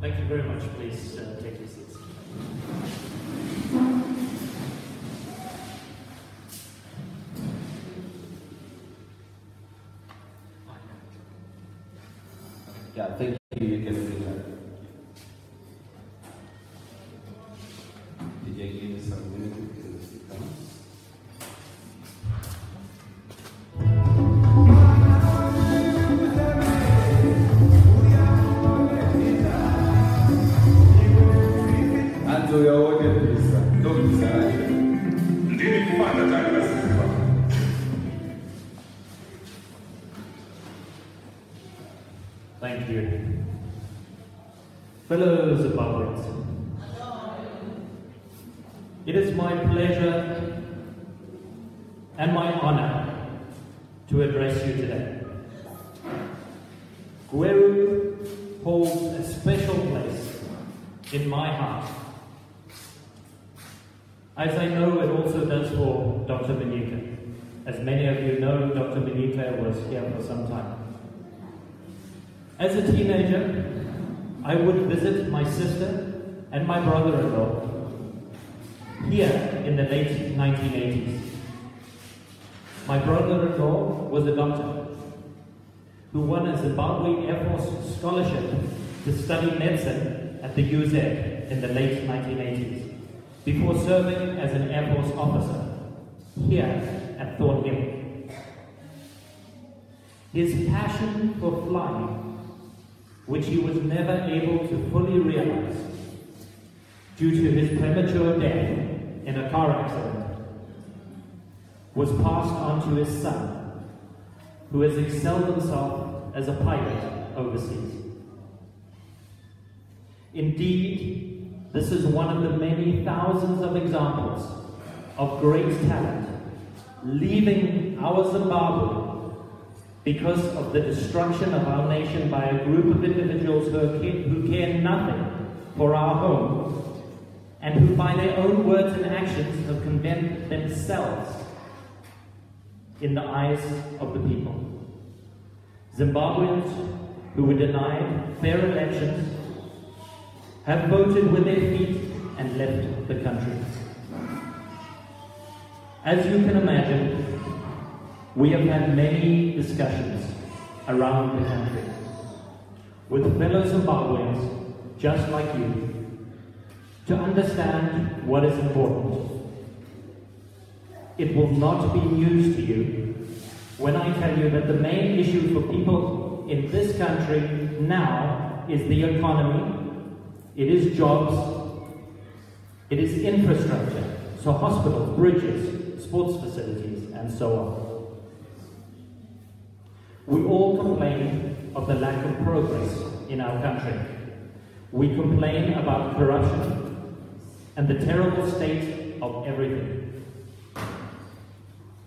Thank you very much. Please take your seats. Yeah, thank you. You can read that. Did you give some music? Thank you. Fellow Zimbabweans, it is my pleasure and my honor to address you today. Gweru holds a special place in my heart, as I know it also does for Dr. Manyika. As many of you know, Dr. Manyika was here for some time. As a teenager, I would visit my sister and my brother-in-law here in the late 1980s. My brother-in-law was a doctor who won a Zimbabwe Air Force scholarship to study medicine at the UZ in the late 1980s, before serving as an Air Force officer here at Thornhill. His passion for flying, which he was never able to fully realize due to his premature death in a car accident, was passed on to his son, who has excelled himself as a pilot overseas. Indeed, this is one of the many thousands of examples of great talent leaving our Zimbabwe because of the destruction of our nation by a group of individuals who care nothing for our home, and who by their own words and actions have condemned themselves in the eyes of the people. Zimbabweans who were denied fair elections have voted with their feet and left the country. As you can imagine, we have had many discussions around the country with fellow Zimbabweans just like you to understand what is important. It will not be news to you when I tell you that the main issue for people in this country now is the economy, it is jobs, it is infrastructure, so hospitals, bridges, sports facilities, and so on. We all complain of the lack of progress in our country. We complain about corruption and the terrible state of everything.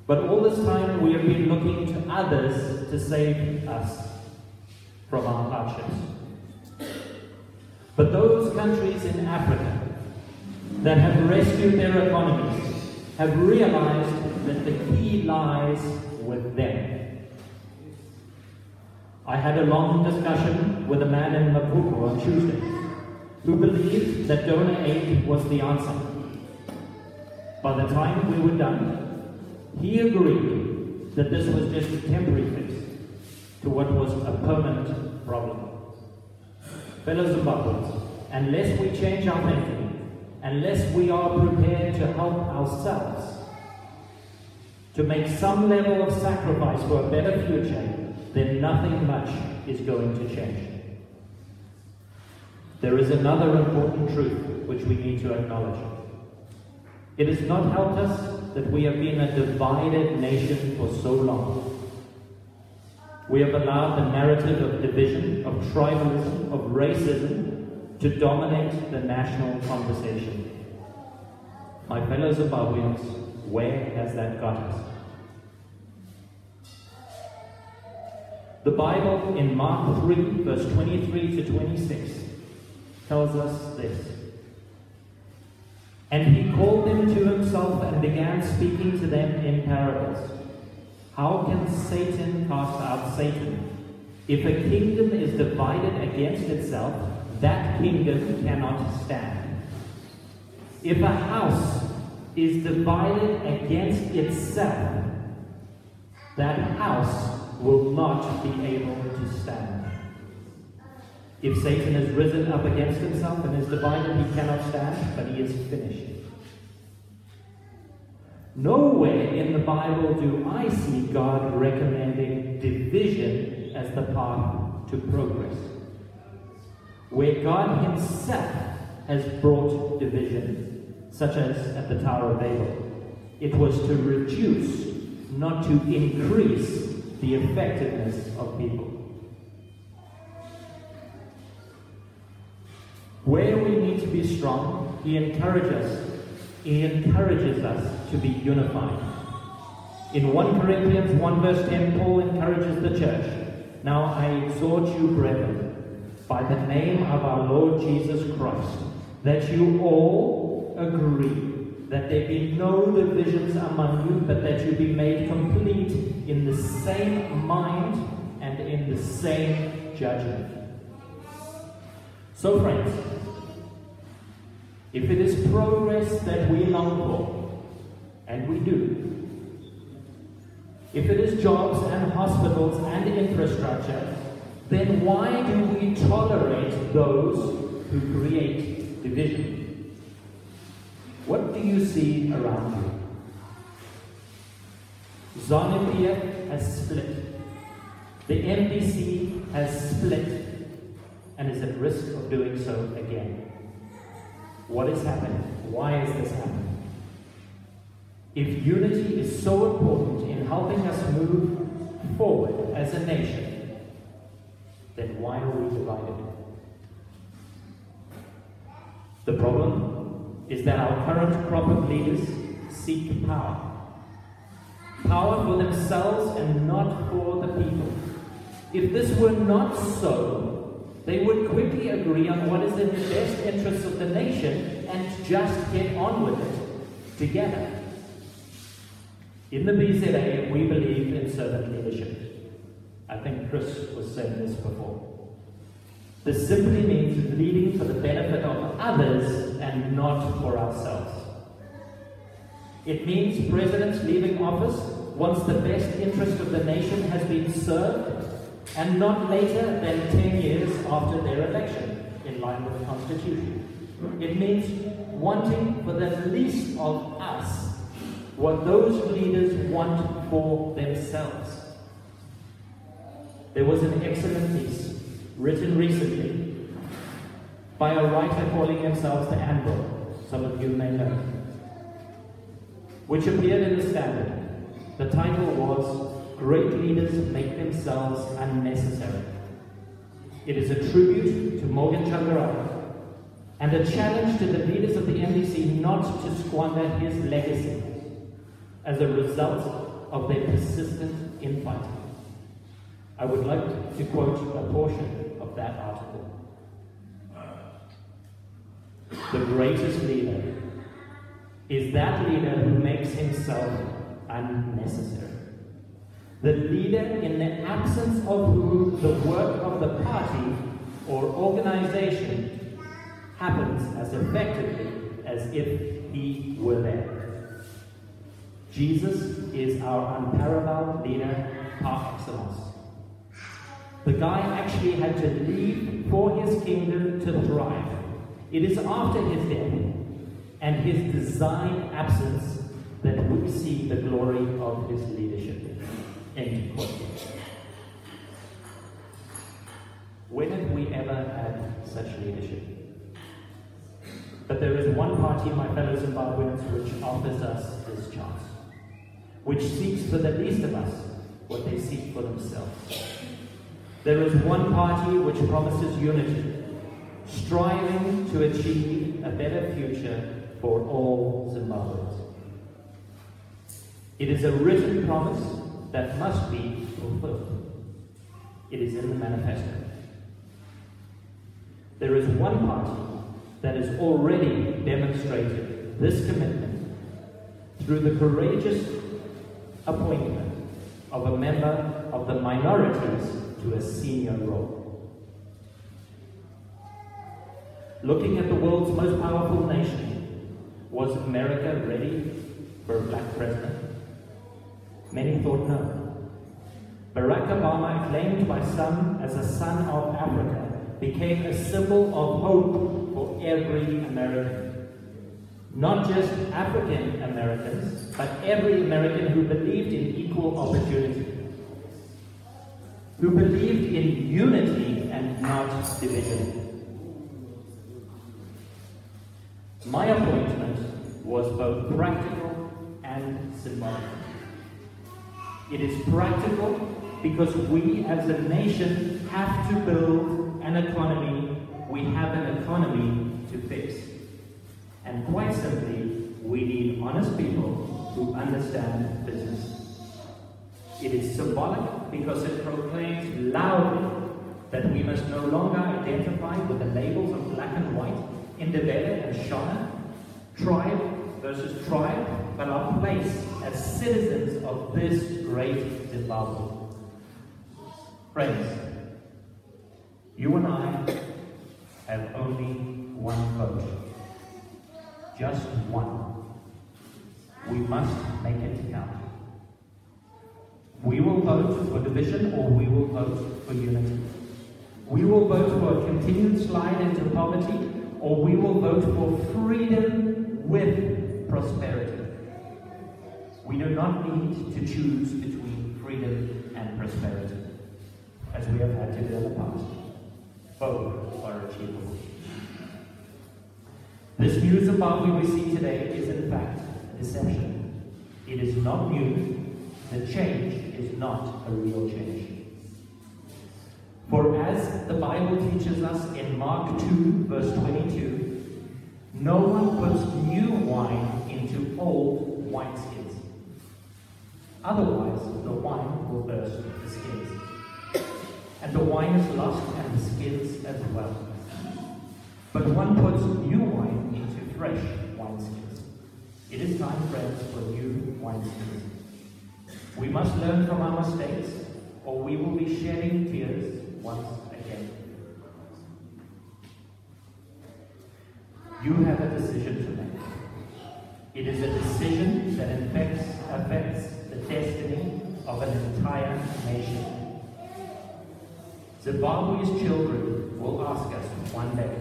But all this time we have been looking to others to save us from our hardships. But those countries in Africa that have rescued their economies have realized that the key lies with them. I had a long discussion with a man in Maputo on Tuesday who believed that donor aid was the answer. By the time we were done, he agreed that this was just a temporary fix to what was a permanent problem. Fellow Zimbabweans, unless we change our thinking, unless we are prepared to help ourselves, to make some level of sacrifice for a better future, then nothing much is going to change. There is another important truth which we need to acknowledge. It has not helped us that we have been a divided nation for so long. We have allowed the narrative of division, of tribalism, of racism to dominate the national conversation. My fellow Zimbabweans, where has that got us? The Bible in Mark 3, verse 23 to 26 tells us this. And he called them to himself and began speaking to them in parables. How can Satan cast out Satan? If a kingdom is divided against itself, that kingdom cannot stand. If a house is divided against itself, that house will not be able to stand. If Satan has risen up against himself and is divided, he cannot stand, but he is finished. Nowhere in the Bible do I see God recommending division as the path to progress. Where God himself has brought division, such as at the Tower of Babel, it was to reduce, not to increase, the effectiveness of people. Where we need to be strong, he encourages us to be unified. In 1 Corinthians 1 verse 10, Paul encourages the church, "Now I exhort you, brethren, by the name of our Lord Jesus Christ, that you all agree, that there be no divisions among you, but that you be made complete in the same mind and in the same judgment." So friends, if it is progress that we long for, and we do, if it is jobs and hospitals and infrastructure, then why do we tolerate those who create division? What do you see around you? ZANU-PF has split. The MDC has split and is at risk of doing so again. What is happening? Why is this happening? If unity is so important in helping us move forward as a nation, then why are we divided? The problem is that our current crop of leaders seek power. Power for themselves and not for the people. If this were not so, they would quickly agree on what is in the best interests of the nation and just get on with it together. In the BZA, we believe in servant leadership. I think Chris was saying this before. This simply means leading for the benefit of others and not for ourselves. It means presidents leaving office once the best interest of the nation has been served, and not later than 10 years after their election, in line with the Constitution. It means wanting for the least of us what those leaders want for themselves. There was an excellent piece written recently by a writer calling themselves the Anvil, some of you may know, which appeared in the Standard. The title was "Great Leaders Make Themselves Unnecessary." It is a tribute to Morgan Tsvangirai and a challenge to the leaders of the MDC not to squander his legacy as a result of their persistent infighting. I would like to quote a portion of that article. "The greatest leader is that leader who makes himself unnecessary. The leader in the absence of whom the work of the party or organization happens as effectively as if he were there. Jesus is our unparalleled leader par excellence. The guy actually had to leave for his kingdom to thrive. It is after his death and his designed absence that we see the glory of his leadership." End quote. When have we ever had such leadership? But there is one party, my fellow Zimbabweans, which offers us this chance, which seeks for the least of us what they seek for themselves. There is one party which promises unity, striving to achieve a better future for all Zimbabweans. It is a written promise that must be fulfilled. It is in the manifesto. There is one party that has already demonstrated this commitment through the courageous appointment of a member of the minorities to a senior role. looking at the world's most powerful nation, was America ready for a black president? Many thought no. Barack Obama, acclaimed by some as a son of Africa, became a symbol of hope for every American. Not just African Americans, but every American who believed in equal opportunity, who believed in unity and not division. My appointment was both practical and symbolic. It is practical because we as a nation have to build an economy. We have an economy to fix. And quite simply, we need honest people who understand business. It is symbolic because it proclaims loudly that we must no longer identify with the labels of black and white, Indebele and Shona, tribe versus tribe, but our place as citizens of this great Zimbabwe. Friends, you and I have only one vote. Just one. We must make it count. We will vote for division or we will vote for unity. We will vote for a continued slide into poverty or we will vote for freedom with prosperity. We do not need to choose between freedom and prosperity, as we have had to do in the past. Both are achievable. This new Zimbabwe we see today is in fact a deception. It is not new. The change is not a real change. For as the Bible teaches us in Mark 2 verse 22, no one puts new wine into old wineskins. Otherwise, the wine will burst the skins. And the wine is lost and the skins as well. But one puts new wine into fresh wineskins. It is time, friends, for new wineskins. We must learn from our mistakes, or we will be shedding tears once again. You have a decision to make. It is a decision that affects the destiny of an entire nation. Zimbabwe's children will ask us one day,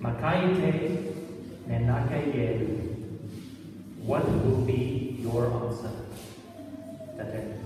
Makaite Nenakayeru, what will be your answer? That day.